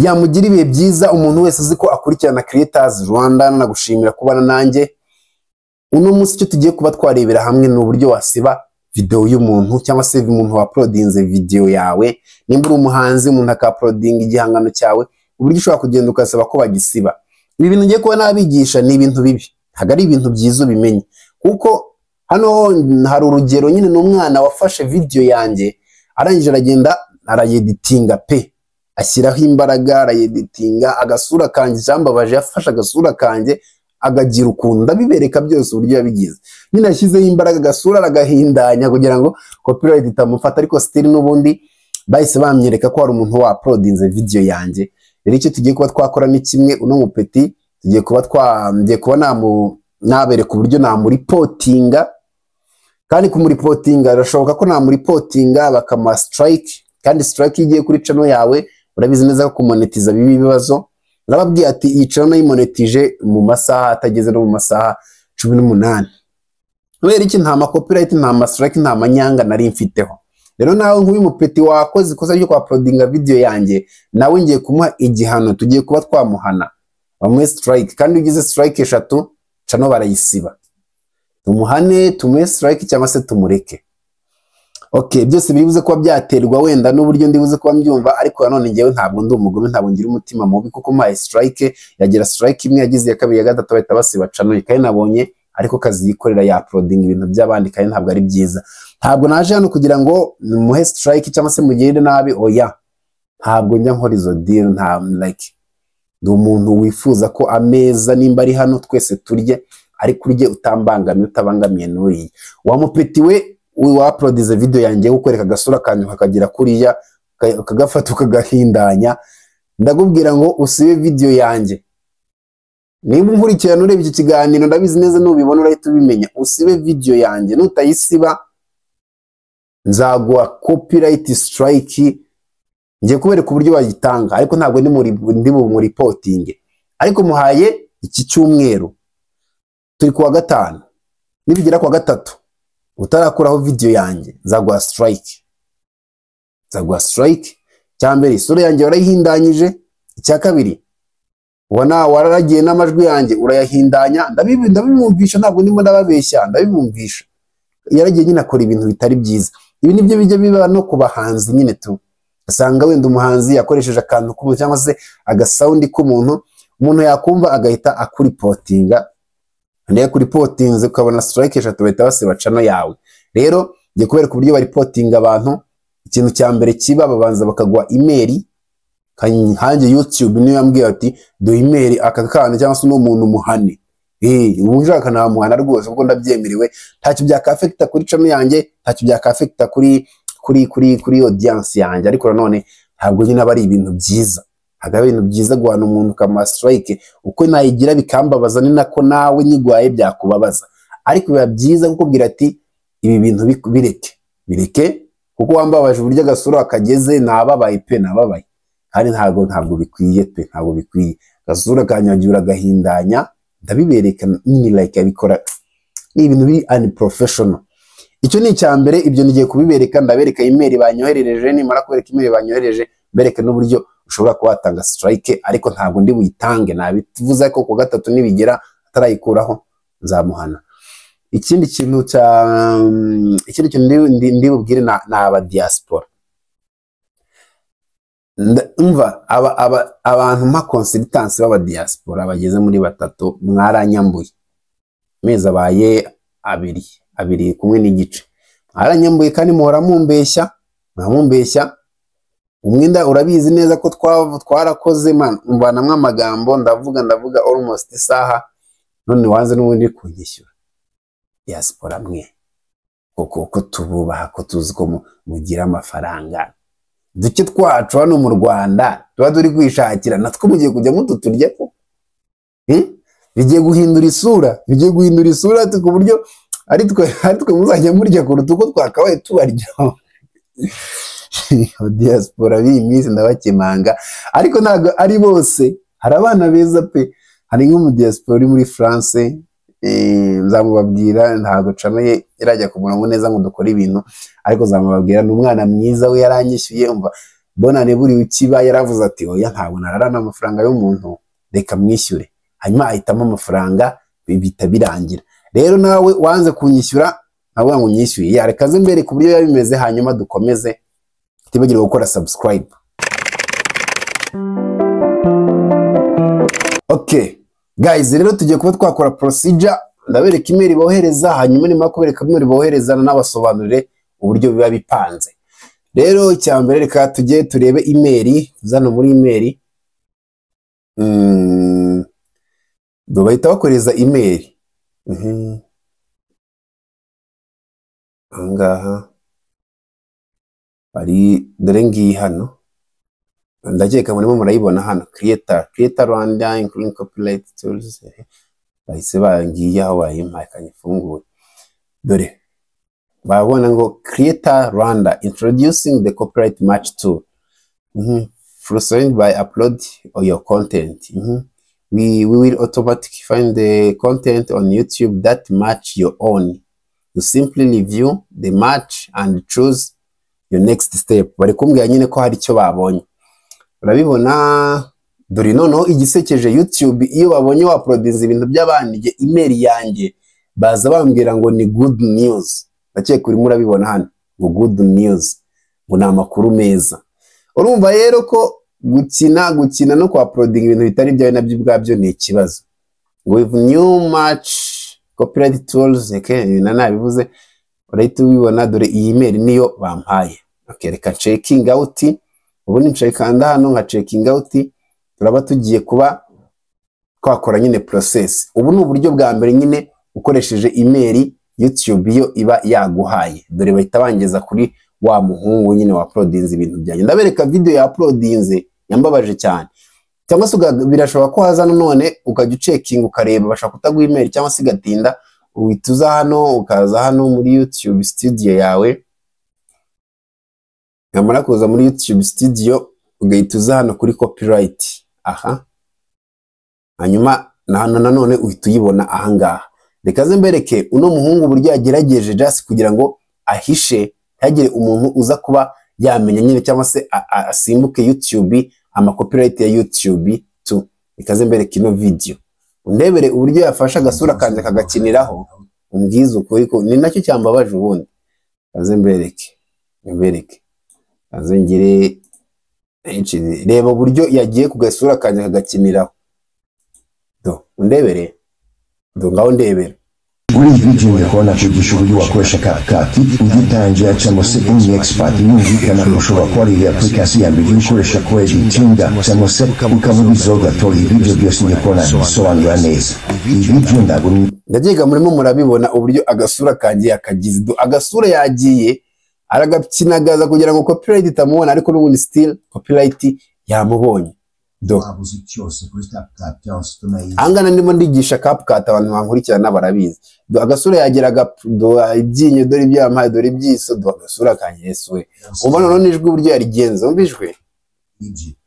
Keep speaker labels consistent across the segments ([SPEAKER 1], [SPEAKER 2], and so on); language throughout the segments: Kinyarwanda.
[SPEAKER 1] yamugira ibihe byiza umuntu wese uzi ko akurikirana Creators Rwanda. Nagushimira kubana nanjye uno munsi. Icyo tugiye kuba twarebera hamwe ni uburyo wasiba video y'umuntu cyangwa se umuntu wa uploadinze video yawe. Nimba uri umuhanzi umuntu akauploadinga igihangano cyawe, uburyo ushobora kugenda ukasaba ko bagisiba. Ibi bintu ngiye kuba nabigisha ni ibintu bibi, ntabwo ari ibintu byiza ubimenye, kuko hano hari urugero nyine n'umwana wafashe video yanjye arangije aragenda arayeditinga pe, ashyiraho imbaraga arayeditinga, agasura kanjye cyambabaje, yafashe agasura kanjye agagira ukuntu ndabibereka byose uburyo yabigize. Nyine yashyizeho imbaraga agasura aragahindanya kugira ngo copyright itamufata, ariko still n'ubundi bahise bamyereka ko hari umuntu wa uploadinze video yanjye. Rero icyo tugiye kuba twakora ni kimwe, uno mupeti tugiye kuba nabereka uburyo namuripotinga, kandi kumuripotinga birashoboka ko namuripotinga bakama strike, kandi strike igiye kuri channel yawe urabizi neza ko kumonetiza bibi bibazo. Nababwiye ati iyi channel nayimonetije mu masaha atageze no mu masaha 18. Kubera iki? Nta ma copyright, nta ma strike, nta manyanga nari mfiteho. Rero nawe nk'uyu mupeti wakoze ikosa ryo uploadinga video yanjye, nawe ngiye kumuha igihano, tugiye kuba twamuhana bamwe strike, kandi ugize strike 3 channel barayisiba. Tumuhane, tumuhe strike cyangwa se tumureke. Okay, byose biribuze kuba byaterwa wenda n'uburyo ndibuze kuba mbyumva, ariko nanone ngewe ntabwo ndi umugome, ntabwo ngira umutima mubi, kuko my strike yagira strike imwe, yagize ya kabiri ya gatatu bahita basiba channel. Kandi nabonye ariko kazi yikorera ya uploading ibintu by'abandi, kandi ntabwo ari byiza. Ntabwo naje hano kugira ngo muhe strike cyangwa se mugende nabi, oya, ntabwo njya nkora izo deal. Nta like ndi umuntu wifuza ko ameza nimba ari hano twese turye, ariko urye utambangamiye, utabangamiye n'uriye. Wa mupeti we wa uploadize video yanjye ukwereka agasura kanyu kakagira kuriya, ukagafata ukagahindanya, ndagubwira ngo usibe video yanjye. Nimba unkurikirana ureba iki kiganiro ndabizi neza nubibona urahita ubimenya. Usibe video yanjye, nutayisiba nzaguha copyright strike. Ngiye kubereka uburyo wagitanga, ariko ntabwo ndi mu reporting. Ariko muhaye iki cyumweru, turi kuwa gatanu, nibigera kuwa gatatu utarakuraho video yanjye nzaguha strike. Cyambere isura yanjye warayihindanyije, icya kabiri ubona wararagiye n'amajwi yanjye urayahindanya, ndabimwumvisha, ntabwo ndimo ndababeshya, ndabimwumvisha. Yaragiye nyine akora ibintu bitari byiza. Ibi nibyo bijya biba no ku bahanzi nyine tu, asanga wenda umuhanzi yakoresheje akantu k'umuntu cyangwa se agasaundi k'umuntu, umuntu yakumva agahita akuripotinga, ndiye kuripotinze ukabona strike 3 bahita basiba channel yawe. Rero ngiye kubereka uburyo baripotinga abantu. Ikintu cya mbere kiba babanza bakagwa email, hanjye YouTube niyo yambwiye ati do email aka kana cyangwa se no muntu muhane. Ubunjaka na muhana rwose kuko ndabyemerewe, ntacyo byaka affecta kuri channel yanjye, ntacyo byaka affecta kuri audience yanjye. Ariko none ntabwo nyine bari ibintu byiza, hagaba ibintu byiza guhana umuntu kama strike. Uko nayigira bikambabaza ni nako nawe nyigwaye byakubabaza, ariko biba byiza kukubwira ati ibi bintu bireke, kuko wambabaje uburyo agasura akageze, nababaye pe, nababaye. Kandi ntabwo bikwiye pe, ntabwo bikwiye. Gasura kanyagira agahindanya, ndabibereka ni like abikora, ni ibintu biri unprofessional. Icyo ni icyambere, ibyo nigiye kubibereka. Ndabereka email banyoherereje, nimara kubereka email banyoherereje bereke n'uburyo ushobora kubatanga strike, ariko ntabwo ndi buyitange. Nabivuze ko ku gatatu nibigera atarayikuraho nzamuhana. Ikindi kintu ndi bubwire na aba diaspora. Umva abantu ma consultants baba diaspora bageze muri 3 mwaranyambuye. Mezi abaye abiri kumwe n'igice. Mwaranyambuye kandi muhora mumbeshya. Umwenda urabizi neza ko twarakoze man, umvanamwe amagambo ndavuga almost isaha, none wanze n'ubundi kunyishyura. Diaspora mwe ko tububaha, ko tuzi ko mugira amafaranga. Duke twacu hano mu Rwanda tuba turi kwishakira, natwe mugiye kujya mututurya ko bigiye guhindura isura ku buryo ari twe muzajya murya kuruta uko twakabaye tubarya. Diaspora b'iminsi ndabakemanga, ariko ntago ari bose. Hari abana beza pe, hari nk'umu diaspora uri muri France, nzamubabwira, ntago camaye irajya ku murongo neza ngo dukora ibintu, ariko nzamubabwira ni umwana mwiza we yaranyishyuye. Umva Bonane buri ukiba yaravuze ati oya ntabwo nararana amafaranga y'umuntu reka mwishyure, hanyuma ahitamo amafaranga bihita birangira. Rero nawe wanze kunyishyura nawe ngo unyishyuye, yareka ze mbere ku buryo yabimeze, hanyuma dukomeze. Tibagire gukora subscribe. Okay guys, rero tugiye kuba twakora procedure, ndabereka email bohereza, hanyuma nimara kubereka email bohereza nabasobanurire uburyo biba bipanze. Rero icyambere reka tujye turebe email, zano muri email bahita bakoreza email. Angaha ari dore ngiyi hano, ndakeka murimo murayibona hano, creator Rwanda including copyright tools. Bahise bangiye aho bayimpaye kanyifungure, dore babona ngo Creator Rwanda introducing the copyright match tool. Frustrated by upload or your content. We will automatically find the content on YouTube that match your own. You simply review the match and choose your next step. Bari kumbwira nyine ko hari icyo babonye. Urabibona dore noneho igisekeje YouTube iyo babonye wa uploadinze ibintu by'abandi email yanjye baza bambwira ngo ni good news. Bakeka urimo urabibona hano ngo good news, ngo ni amakuru meza. Urumva rero ko gukina no kwa uploading ibintu bitari byawe nabyo ubwabyo ni ikibazo. With new match copyright tools, nabivuze urahita ubibona, dore iyi email niyo bampaye. Okay, reka checking out. Ubu ni nshakanda hano nka checking out, turaba tugiye kuba twakora nyine process. Ubu ni uburyo bwa mbere nyine ukoresheje email YouTube yo iba yaguhaye. Dore bahita bangeza kuri wa muhungu nyine wa uploadinze ibintu byanjye. Ndabereka video ya uploadinze yambabaje cyane. Cyangwa se birashoboka ko haza none ukajya checking ukareba bashaka kutaguha email cyangwa se gatinda uhituza hano ukaza hano muri YouTube studio yawe. Nyamara kuza muri YouTube studio ugahituza hano kuri copyright. Aha. Hanyuma nanone uhita uyibona ahangaha. Reka ze mbereke uno muhungu buryo yagerageje just kugira ngo ahishe ntagire umuntu uza kuba yamenya nyine cyangwa se asimbuke YouTube ama copyright ya YouTube tu. Reka ze mbereke ino video undebere uburyo yafasha agasura kanje kagakiniraho, umbwiza ukuri ko ni nacyo cyambabaje ubundi. Kaze mbereke azengire reba uburyo yagiye kugasura kanje kagakiniraho. Do undebere, do ngaho ndebera.
[SPEAKER 2] Muri video yakona kugisha uburyo wakoresha CapCut ugitangira cyangwa se uri expert yumvikana ushobora kuba application ya mbere ukoresha ko editinga cyangwa se ukabona izoga to video byose nyakona bisobanura neza. Iyi video
[SPEAKER 1] ndagiga murimo murabibona uburyo agasura kanjye yakagize, do agasura yagiye aragakinagaza kugira ngo copyright itamubona, ariko n'ubundi still copyright yamubonye. Do angana ndimo ndigisha CapCut abantu bankurikirana barabizi. Do agasura yageraga do ibyinyo dore ibyampaye dore ibyiso, do agasura kanye Yesuwe. Ubona none ijwi uburyo yarigenza umbijwe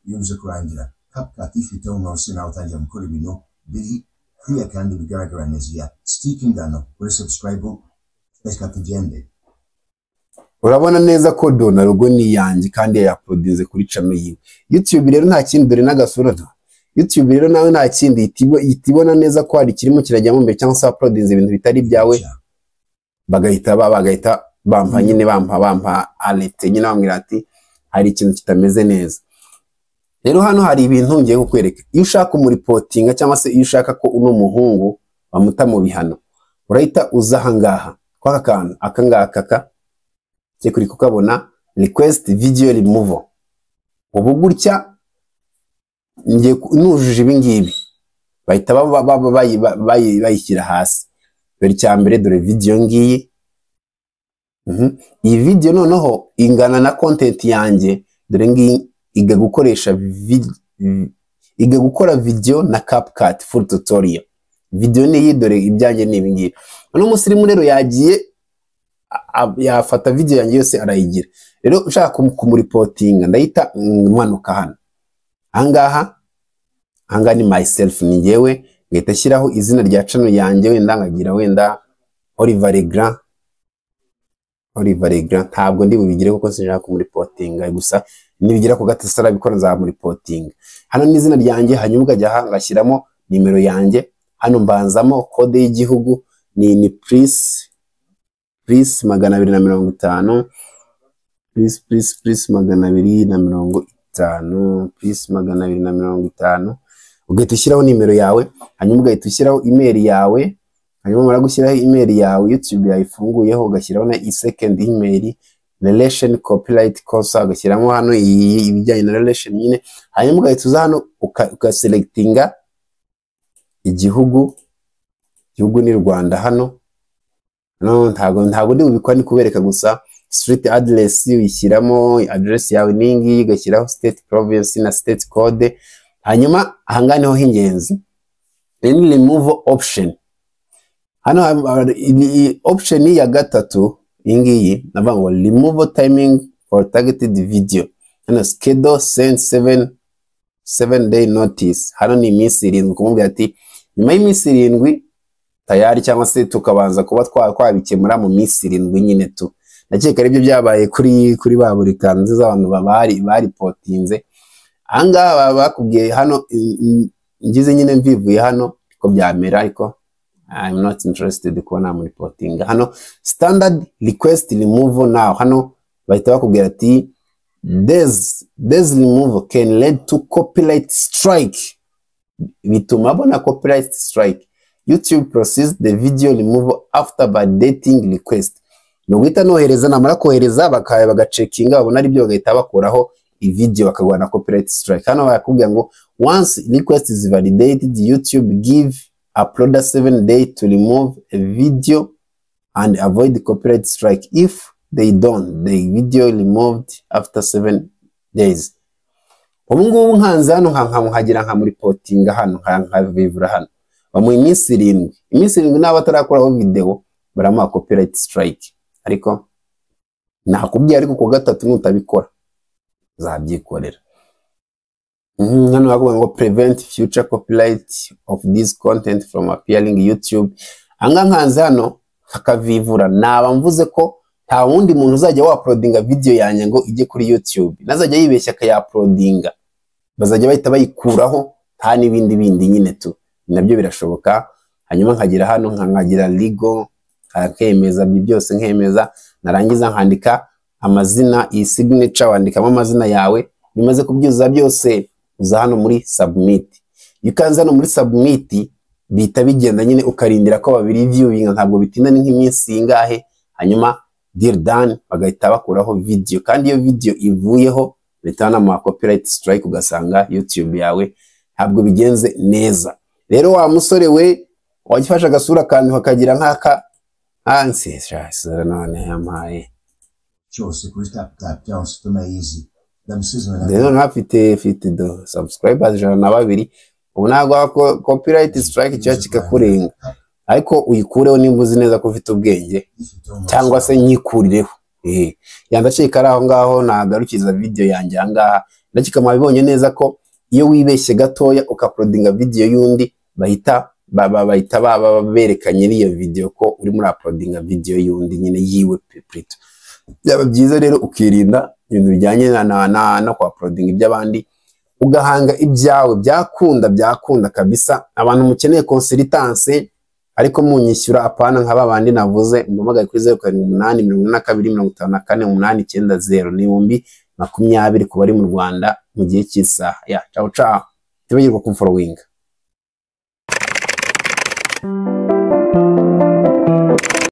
[SPEAKER 2] yuze kurangira CapCut ifite umunsi nawe utangiye gukora ibintu biri kwiya kandi bigaragara neza. Sticking dano kuri subscribe reka tugende.
[SPEAKER 1] Urabona neza ko dona logo ni yanjye kandi yauploadinze kuri channel yiwe. YouTube rero nta kindi dore n'agasura do. YouTube rero nawe nta kindi itibona neza ko hari kirimo kirajyamo mbere cyangwa se uploadinze ibintu bitari byawe, bagahita bampa nyine bampa alert nyine bambwira ati hari ikintu kitameze neza. Rero hano hari ibintu ngiye kukwereka. Iyo ushaka umuripotinga cyangwa se iyo ushaka ko uno muhungu bamuta mu bihano, urahita uza ahangaha kwa kantu akangaka kuri kukabona request video removal. Ubu gutya ngiye nujuje ibi ngibi bahita bayishyira hasi. Dore cyambere dore video ngiyi. Iyi video noneho ingana na content yanjye, dore ngiyi iga gukora video na CapCut full tutorial. Video ni dore ibyanjye ni ibi ngibi. Uno musirimu rero yagiye yafata video yanjye yose arayigira. Rero ushaka kumuripotinga ndahita manuka hano. Ahangaha ni myself, ni ngewe ngahita shyiraho izina rya channel yanjye, wenda ngagira wenda Oliver Legrand. Ntabwo ndi bubigire kuko sinshaka kumuripotinga, gusa nibigira ku gatesi arabikora nzamuripotinga. Hano ni izina ryanjye, hanyuma ukajya aha ngashyiramo nimero yanjye, hano mbanzamo kode y'igihugu ni please 250 please 250 please 250, ugahita ushyiraho nimero yawe, hanyuma ugahita ushyiraho email yawe, hanyuma mara gushyiraho email yawe YouTube yayifunguyeho ugashyiraho na second email, relation copyright kosa ugashyiramo hano ibijyanye na relation nyine, hanyuma ugahita uza hano ugaselectinga igihugu ni Rwanda. Hano ntago ndi ubikwa ni kubereka gusa. Street address uyishyiramo address yawe ningi, ugashyiraho state province na state code, hanyuma ahanga niho hingenzi then remove option. Hano option ya gatatu ingiyi navuga ngo remove timing for targeted video, hano schedule send 7 day notice. Hano ni iminsi 7 kumubwira ati nyuma y'iminsi 7 tayari, cyangwa se tukabanza kuba twabikemura mu minsi 7 nyine tu. Nakeka aribyo byabaye kuri ba buri kanzi z'abantu bari potinze. Ahangaha bakubwiye hano ngize nyine mvivuye hano ko byamera, ariko I'm not interested kubona muri reporting. Hano standard request remove now, hano bahita bakubwira ati this remove can lead to copyright strike, bituma bona copyright strike. YouTube process the video remove after validating request. Nuguhita nohereza, namara kohereza bagacekinga babona ari byo bagahita bakuraho video bakagwa na copyright strike. Hano bakubwira ngo once request is validated, YouTube give uploader 7 days to remove a video and avoid the copyright strike. If they don't, the video removed after 7 days. Ubungubu nkanze hano nkamuhagira nkamuripotinga hano nkavivura hano bamuha iminsi 7 n'aba atarakoraho video baramuha copyright strike. Ariko nakubwiye, ariko ku gatatu nutabikora zabyikorera. Hano bakubwira ngo prevent future copyright of this content from appearing YouTube. Anga nkanze hano hakavivura, naba mvuze ko nta wundi muntu uzajya wa-uploadinga video yanjye ngo ijye kuri YouTube, nazajya yibeshya akaya-uploadinga, bazajya bahita bayikuraho nta n'ibindi nyine tu. Nabyo birashoboka. Hanyuma nkagira hano nkagira legal, nkemeza byose, nkemeza, narangiza nkandika amazina, iyi signature wandikamo amazina yawe. Bimaze kubyuza byose uza hano muri submit. Yukanza hano muri submit bita bigenda nyine, ukarindira ko babiri viewing, ntabwo bitinda ni nk'iminsi ingahe. Hanyuma deal done bagahita bakuraho video, kandi iyo video ivuyeho bitana mu copyright strike, ugasanga YouTube yawe ntabwo bigenze neza. Rero wa musore we wagifasha agasura kandi hakagira nkaka ancestral none yamaye
[SPEAKER 2] cyose kuri tap cyose tumayizi ndamusizwe.
[SPEAKER 1] Rero ntafite do subscribers 102, ubu ntabwo copyright strike cyo kikakurenga, ariko uyikureho nimba uzi neza ko ufite ubwenge, cyangwa se nyikurireho. Yandacika ari aho ngaho nagarukiza video yanjye ahangaha. Ndakika mwabibonye neza ko iyo wibeshye gatoya ukaploadinga video yundi bahita berekanye n'iyo video ko uri muri uploadinga video yundi nyine yiwe plutôt. Byaba byiza rero ukirinda ibintu bijyanye no kwa uploadinga iby'abandi, ugahanga ibyawe. Byakunda kabisa. Abantu mukeneye consultance ariko munyishyura apana nk'aba bandi navuze, mpamagaye kuri 0882524890 n'ibihumbi 20 ku bari mu Rwanda mu gihe cy'isaha. Ciao tibagirwa kumfollowinga.